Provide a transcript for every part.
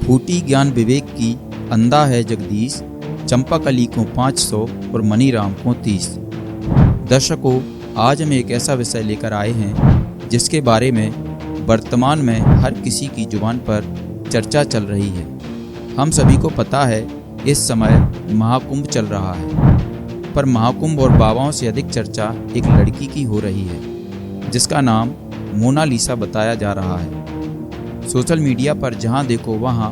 फूटी ज्ञान विवेक की, अंधा है जगदीश, चंपाकली को 500 और मनीराम को 30। दर्शकों, आज हम एक ऐसा विषय लेकर आए हैं जिसके बारे में वर्तमान में हर किसी की जुबान पर चर्चा चल रही है। हम सभी को पता है इस समय महाकुंभ चल रहा है, पर महाकुंभ और बाबाओं से अधिक चर्चा एक लड़की की हो रही है जिसका नाम मोनालिसा बताया जा रहा है। सोशल मीडिया पर जहां देखो वहां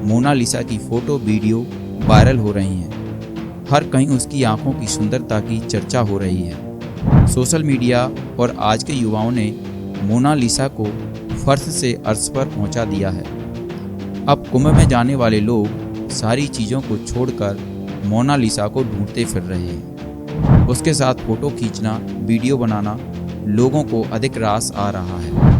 मोनालिसा की फ़ोटो वीडियो वायरल हो रही हैं। हर कहीं उसकी आंखों की सुंदरता की चर्चा हो रही है। सोशल मीडिया और आज के युवाओं ने मोनालिसा को फर्श से अर्श पर पहुंचा दिया है। अब कुंभ में जाने वाले लोग सारी चीज़ों को छोड़कर मोनालिसा को ढूंढते फिर रहे हैं। उसके साथ फ़ोटो खींचना, वीडियो बनाना लोगों को अधिक रास आ रहा है।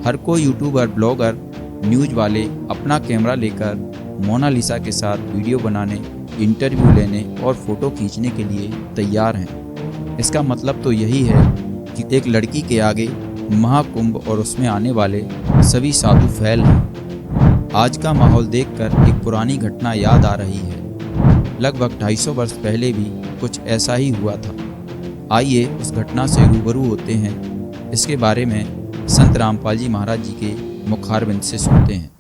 हर कोई यूट्यूबर, ब्लॉगर, न्यूज़ वाले अपना कैमरा लेकर मोनालिसा के साथ वीडियो बनाने, इंटरव्यू लेने और फ़ोटो खींचने के लिए तैयार हैं। इसका मतलब तो यही है कि एक लड़की के आगे महाकुंभ और उसमें आने वाले सभी साधु फैल हैं। आज का माहौल देखकर एक पुरानी घटना याद आ रही है। लगभग 250 वर्ष पहले भी कुछ ऐसा ही हुआ था। आइए उस घटना से रूबरू होते हैं। इसके बारे में संत रामपाल जी महाराज जी के मुखारबिंद से सुनते हैं।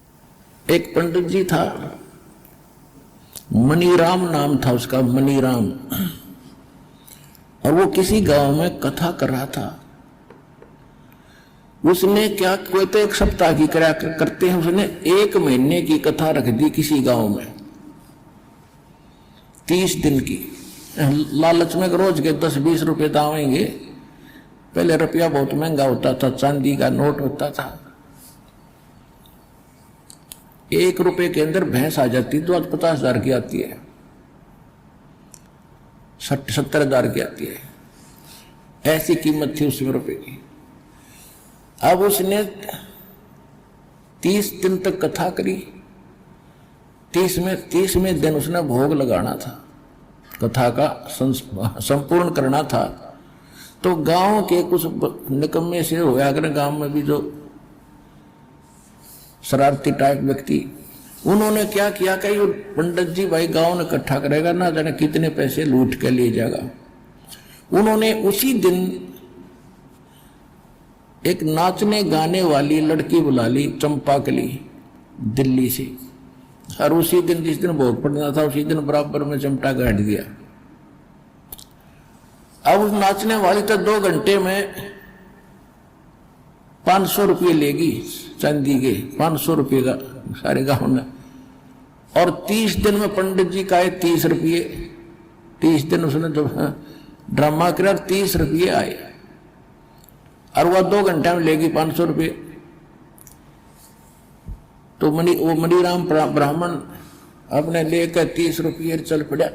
एक पंडित जी था, मनीराम नाम था उसका, मनीराम। और वो किसी गांव में कथा कर रहा था। उसने क्या, कोई तो एक सप्ताह की करते हैं, उसने 1 महीने की कथा रख दी किसी गांव में, 30 दिन की। लालच में रोज के 10-20 रुपए दावेंगे। पहले रुपया बहुत महंगा होता था, चांदी का नोट होता था। 1 रुपए के अंदर भैंस आ जाती, तो आज 50,000 की आती है, 70,000 की आती है। ऐसी कीमत थी उस रुपए की। अब उसने 30 दिन तक कथा करी। 30वें दिन उसने भोग लगाना था, कथा का संपूर्ण करना था। तो गांव के कुछ निकम्मे से होया अगर गांव में भी जो शरारती टाइप व्यक्ति, उन्होंने क्या किया कि वो पंडित जी भाई गांव ने इकट्ठा करेगा, ना जाने कितने पैसे लूट के ले जाएगा। उन्होंने उसी दिन एक नाचने गाने वाली लड़की बुला ली, चंपाकली, दिल्ली से। और उसी दिन, जिस दिन भोग पड़ना था, उसी दिन बराबर में चिमटा गाड़ दिया। अब उस नाचने वाली तो 2 घंटे में 500 रुपये लेगी, चांदी के 500 रुपये का सारे गांव में। और 30 दिन में पंडित जी का आए 30 रुपये। 30 दिन उसने जो ड्रामा करा, 30 रुपये आए। और वह 2 घंटे में लेगी 500 रुपये। तो वो मनीराम ब्राह्मण अपने लेकर 30 रुपये चल पड़ा।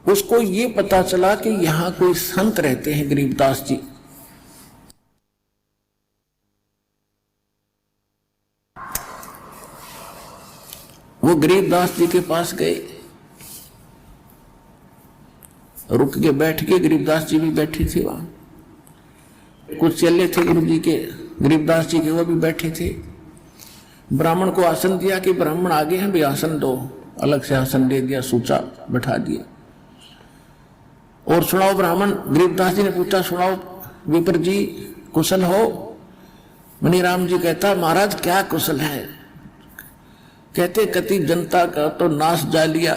उसको ये पता चला कि यहां कोई संत रहते हैं, गरीबदास जी। वो गरीबदास जी के पास गए, रुक के बैठ के, गरीबदास जी भी बैठे थे वहां। कुछ चेले थे गुरु जी के, गरीबदास जी के, वो भी बैठे थे। ब्राह्मण को आसन दिया कि ब्राह्मण आगे हैं भी आसन दो। अलग से आसन दे दिया, सूचा बैठा दिया। और सुनाओ ब्राह्मण, गरीबदास जी ने पूछा, सुनाओ विप्र जी, कुशल हो? मनीराम जी कहता, महाराज क्या कुशल है? कहते, कति जनता का तो नाश जा लिया,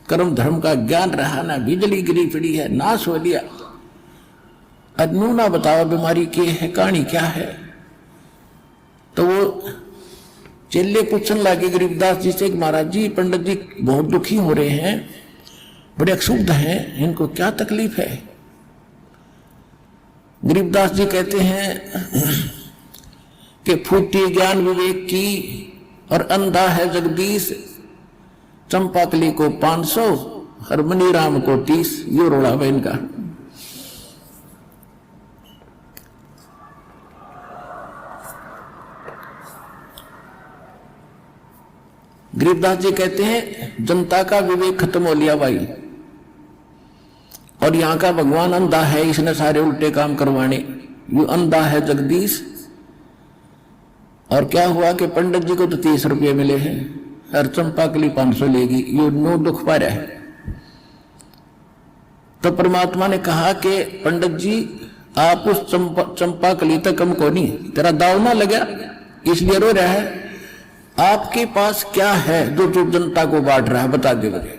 कर्म धर्म का ज्ञान रहा ना, बिजली गिरी पड़ी है, नाश हो लिया। अदनू ना बताओ बीमारी की है, कहानी क्या है? तो वो चेले पूछने लगे गरीबदास जी से, महाराज जी, पंडित जी बहुत दुखी हो रहे हैं, बड़े अक्षुब्ध हैं, इनको क्या तकलीफ है? गरीबदास जी कहते हैं कि फूटी ज्ञान विवेक की और अंधा है जगदीश, चंपाकली को 500 और मनीराम को 30। यो रोड़ा है इनका। गरीबदास जी कहते हैं, जनता का विवेक खत्म हो लिया भाई, और यहां का भगवान अंधा है, इसने सारे उल्टे काम करवाने। यू अंधा है जगदीश और क्या हुआ कि पंडित जी को तो 30 रुपये मिले हैं और चंपा के लिए 500 लेगी, ये नो दुख पा रहा है। तो परमात्मा ने कहा कि पंडित जी आप उस चंपा कली तक कम को नहीं, तेरा दाव ना लगा इसलिए रो रहा है। आपके पास क्या है जो जनता को बांट रहा है, बता दे मुझे।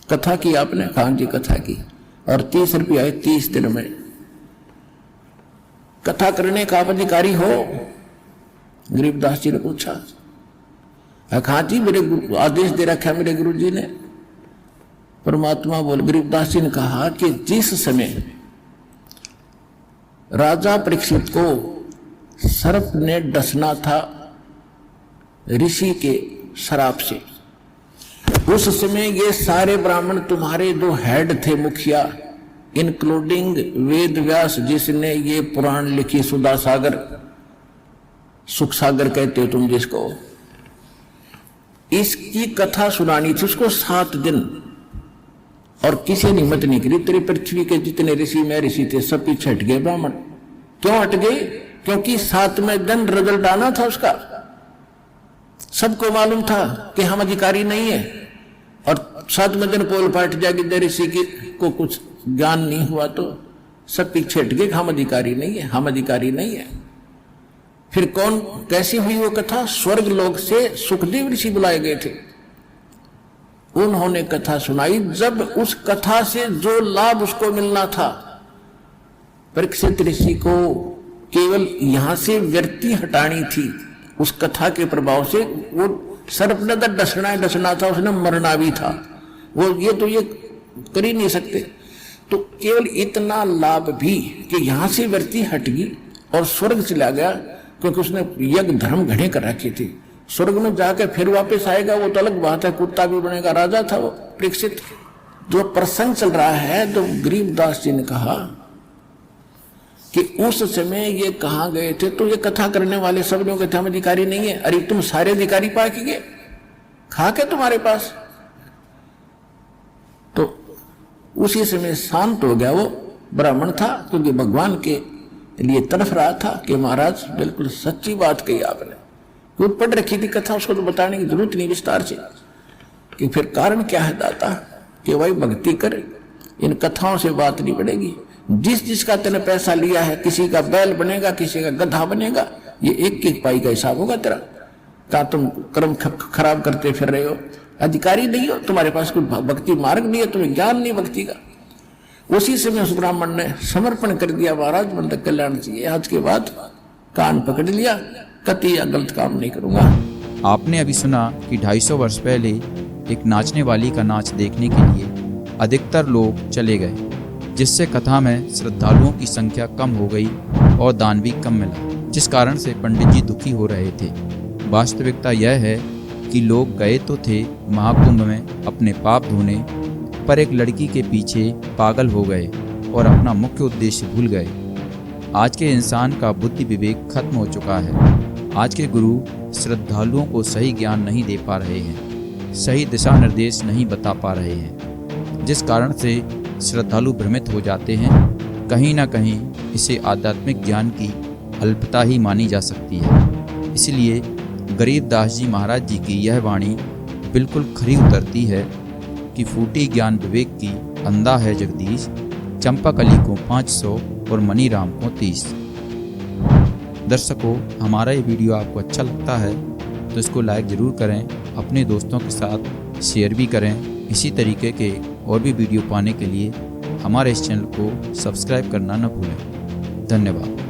कथा की आपने? हाँ जी कथा की, और 30 रुपये आए 30 दिन में। कथा करने का आप अधिकारी हो? गरीबदास जी ने पूछा। हाँ जी मेरे आदेश दे रखा है मेरे गुरु जी ने। परमात्मा बोल, गरीबदास जी ने कहा कि जिस समय राजा परीक्षित को सर्प ने डसना था ऋषि के श्राप से, उस समय ये सारे ब्राह्मण तुम्हारे जो हेड थे मुखिया, इंक्लूडिंग वेद व्यास जिसने ये पुराण लिखी, सुधा सागर, सुख सागर कहते हो तुम जिसको, इसकी कथा सुनानी थी उसको 7 दिन, और किसी ने हिम्मत नहीं करी। तेरी पृथ्वी के जितने ऋषि में ऋषि थे सब पीछे हट गए ब्राह्मण। क्यों हट गए? क्योंकि 7वें दिन रिजल्ट आना था उसका। सबको मालूम था कि हम अधिकारी नहीं है, और 7वें दिन पोल पाट जाएगी ऋषि को कुछ ज्ञान नहीं हुआ तो सब पीछे हट गए, हम अधिकारी नहीं है, हम अधिकारी नहीं है। फिर कौन, कैसी हुई वो कथा? स्वर्ग लोक से सुखदेव ऋषि बुलाए गए थे, उन्होंने कथा सुनाई। जब उस कथा से जो लाभ उसको मिलना था, परीक्षित ऋषि को केवल यहां से व्यक्ति हटानी थी उस कथा के प्रभाव से। वो सर्प ने तो डसना था, उसने मरना भी था, वो ये कर ही नहीं सकते। तो केवल इतना लाभ भी कि यहां से व्यक्ति हट गई और स्वर्ग चला गया, क्योंकि उसने यज्ञ धर्म घड़े कर रखे थे। स्वर्ग में जाकर फिर वापस आएगा वो तो अलग बात है, कुत्ता भी बनेगा, राजा था वो परीक्षित। जो प्रसंग चल रहा है, तो गरीबदास जी ने कहा कि उस समय ये कहाँ गए थे, तो ये कथा करने वाले सब लोग कहते हम अधिकारी नहीं है। अरे तुम सारे अधिकारी पा के गए, खा के तुम्हारे पास। तो उसी समय शांत हो गया वो ब्राह्मण था, क्योंकि भगवान के लिए तड़फ रहा था कि महाराज बिल्कुल सच्ची बात कही आपने। वो पढ़ रखी थी कथा, उसको तो बताने की जरूरत नहीं विस्तार से कि फिर कारण क्या है दाता, कि भाई भक्ति कर, इन कथाओं से बात नहीं बढ़ेगी। जिसका तेने पैसा लिया है, किसी का बैल बनेगा, किसी का गधा बनेगा, ये एक पाई का हिसाब होगा तेरा। क्या तुम कर्म खराब करते फिर रहे हो? अधिकारी नहीं हो, तुम्हारे पास कोई भक्ति मार्ग नहीं है, तुम्हें ज्ञान नहीं भक्ति का। उसी समय उस ब्राह्मण ने समर्पण कर दिया, महाराज मन तक कल्याण चाहिए, आज के बाद कान पकड़ लिया, कति गलत काम नहीं करूंगा। आपने अभी सुना कि 250 वर्ष पहले एक नाचने वाली का नाच देखने के लिए अधिकतर लोग चले गए, जिससे कथा में श्रद्धालुओं की संख्या कम हो गई और दान भी कम मिला, जिस कारण से पंडित जी दुखी हो रहे थे। वास्तविकता यह है कि लोग गए तो थे महाकुंभ में अपने पाप धोने, पर एक लड़की के पीछे पागल हो गए और अपना मुख्य उद्देश्य भूल गए। आज के इंसान का बुद्धि विवेक खत्म हो चुका है। आज के गुरु श्रद्धालुओं को सही ज्ञान नहीं दे पा रहे हैं, सही दिशा निर्देश नहीं बता पा रहे हैं, जिस कारण से श्रद्धालु भ्रमित हो जाते हैं। कहीं ना कहीं इसे आध्यात्मिक ज्ञान की अल्पता ही मानी जा सकती है। इसलिए गरीबदास जी महाराज जी की यह वाणी बिल्कुल खरी उतरती है कि फूटी ज्ञान विवेक की अंधा है जगदीश, चंपाकली को 500 और मनी राम को 30। दर्शकों, हमारा ये वीडियो आपको अच्छा लगता है तो इसको लाइक ज़रूर करें, अपने दोस्तों के साथ शेयर भी करें। इसी तरीके के और भी वीडियो पाने के लिए हमारे इस चैनल को सब्सक्राइब करना न भूलें। धन्यवाद।